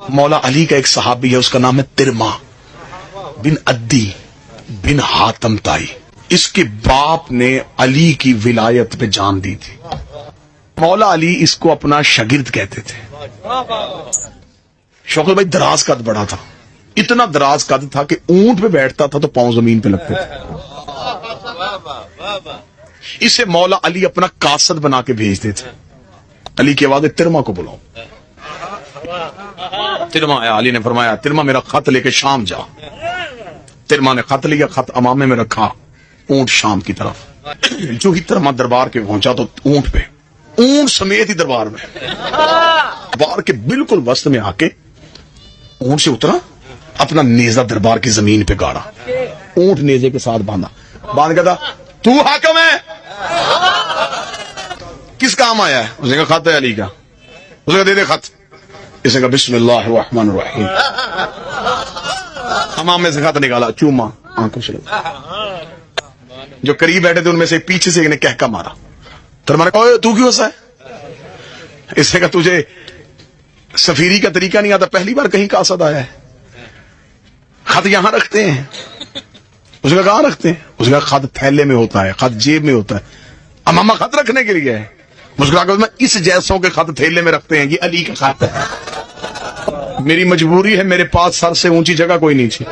مولا علی کا ایک صحابی ہے، اس کا نام ہے ترما بن عدی بن حاتم تائی. اس کے باپ نے علی کی ولایت پہ جان دی تھی. مولا علی اس کو اپنا شاگرد کہتے تھے. شوکت بھائی دراز قد بڑا تھا، اتنا دراز قد تھا کہ اونٹ پہ بیٹھتا تھا تو پاؤں زمین پہ لگتے تھے. اسے مولا علی اپنا قاصد بنا کے بھیجتے تھے. علی کی آواز ترما کو بلاؤ. ترما آیا، علی نے فرمایا ترما میرا خط لے کے شام جا. ترما نے خط لیا، خط امامے میں رکھا، اونٹ شام کی طرف. جو ہی ترما دربار کے پہنچا تو اونٹ پہ، اونٹ سمیت ہی دربار کے بالکل وسط میں آ کے اونٹ سے اترا، اپنا نیزہ دربار کی زمین پہ گاڑا، اونٹ نیزے کے ساتھ باندھ کہتا تو حاکم ہے، کس کام آیا ہے؟ اس نے کہا خط ہے علی کا. اس نے کہا دے دے خط. اس نے کہا بسم اللہ الرحمن الرحیم. امام سے خط نکالا، چوما آنکھوں سے. جو قریب بیٹھے تھے ان میں سے پیچھے سے ایک نے کہکا مارا. ترما نے کہا تو کیوں ہنسا ہے؟ اس نے کہا تجھے سفیری کا طریقہ نہیں آتا، پہلی بار کہیں قاصد آیا ہے. خط یہاں رکھتے ہیں. اس نے کہا کہاں رکھتے ہیں؟ اس نے کہا خط تھیلے میں ہوتا ہے، خط جیب میں ہوتا ہے. امامہ خط رکھنے کے لیے ہے. مسکرا کر میں اس جیسوں کے خط تھیلے میں رکھتے ہیں، یہ علی کا خط ہے. میری مجبوری ہے، میرے پاس سر سے اونچی جگہ کوئی نہیں تھی.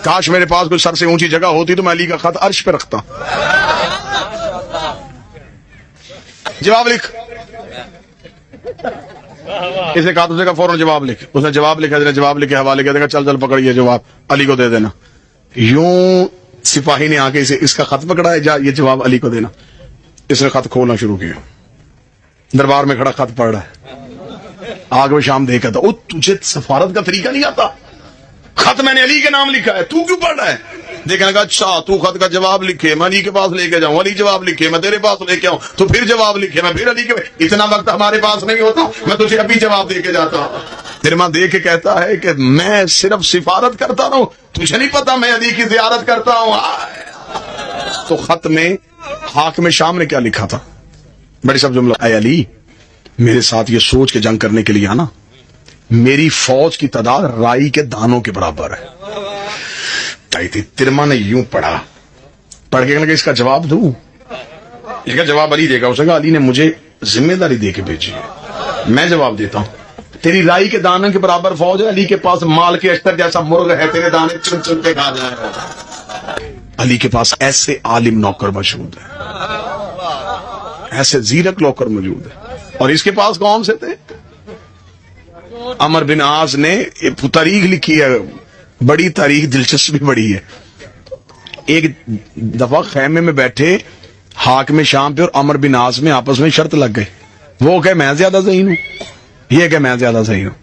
کاش میرے پاس کوئی سر سے اونچی جگہ ہوتی تو میں علی کا خط عرش پہ رکھتا. جواب لکھ. اس نے کہا تجھے کا فوراً جواب لکھ. اس نے جواب لکھا، جواب لکھے حوالے کیا، چل چل پکڑیے جواب علی کو دے دینا. یوں سپاہی نے آ کے اس کا خط پکڑا ہے، جا یہ جواب علی کو دینا. اس نے خط کھولنا شروع کیا، دربار میں کھڑا خط پڑھ رہا ہے. آگے شام دیکھا تھا، تجھے سفارت کا طریقہ نہیں آتا، خط میں نے علی کے نام لکھا ہے، تو کیوں پڑھ رہا ہے؟ دیکھنے لگا اچھا تو خط کا جواب لکھے، میں علی کے پاس لے کے جاؤں، علی جواب لکھے میں تیرے پاس لے کے آؤں، تو پھر جواب لکھے میں پھر علی کے. اتنا وقت ہمارے پاس نہیں ہوتا، میں تجھے ابھی جواب دے کے جاتا ہوں. ترما دیکھ کے کہتا ہے کہ میں صرف سفارت کرتا رہوں، تجھے نہیں پتا میں علی کی زیارت کرتا ہوں. تو خط میں حاکم شام نے کیا لکھا تھا؟ بڑی سب جملہ، اے علی میرے ساتھ یہ سوچ کے جنگ کرنے کے لیے آنا، میری فوج کی تعداد رائی کے دانوں کے برابر ہے. ترما نے یوں پڑھا، پڑھ کے لگا اس کا جواب دوں. اس کا جواب علی دے گا. اس نے کہا علی نے مجھے ذمہ داری دے کے بھیجی ہے، میں جواب دیتا ہوں. تیری رائی کے دانوں کے برابر فوج ہے، علی کے پاس مال کے اشتر جیسا مرغ ہے، تیرے دانے چن چن کے کھا جائے گا. علی کے پاس ایسے عالم نوکر موجود ہے، ایسے زیرک نوکر موجود ہے. اور اس کے پاس کون سے تھے؟ عمر بن عاص نے تاریخ لکھی ہے، بڑی تاریخ، دلچسپی بڑی ہے. ایک دفعہ خیمے میں بیٹھے حاکم شام پہ اور عمر بن عاص میں آپس میں شرط لگ گئے. وہ کہ میں زیادہ ذہین ہوں، یہ کہ میں زیادہ ذہین ہوں.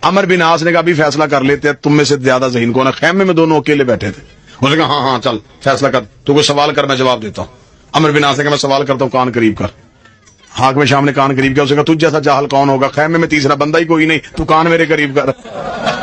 عمر بن عاص نے کہا ابھی فیصلہ کر لیتے ہیں تم میں سے زیادہ ذہین کون ہے. خیمے میں دونوں اکیلے بیٹھے تھے. اس نے کہا ہاں چل فیصلہ کر، تو کوئی سوال کر میں جواب دیتا ہوں. عمر بن عاص نے کہا میں سوال کرتا ہوں، کان قریب کر. حاکم شام نے کان قریب کیا. اس نے کہا تجھ جیسا جاہل کون ہوگا، خیمے میں تیسرا بندہ ہی کوئی نہیں، تو کان میرے قریب کر.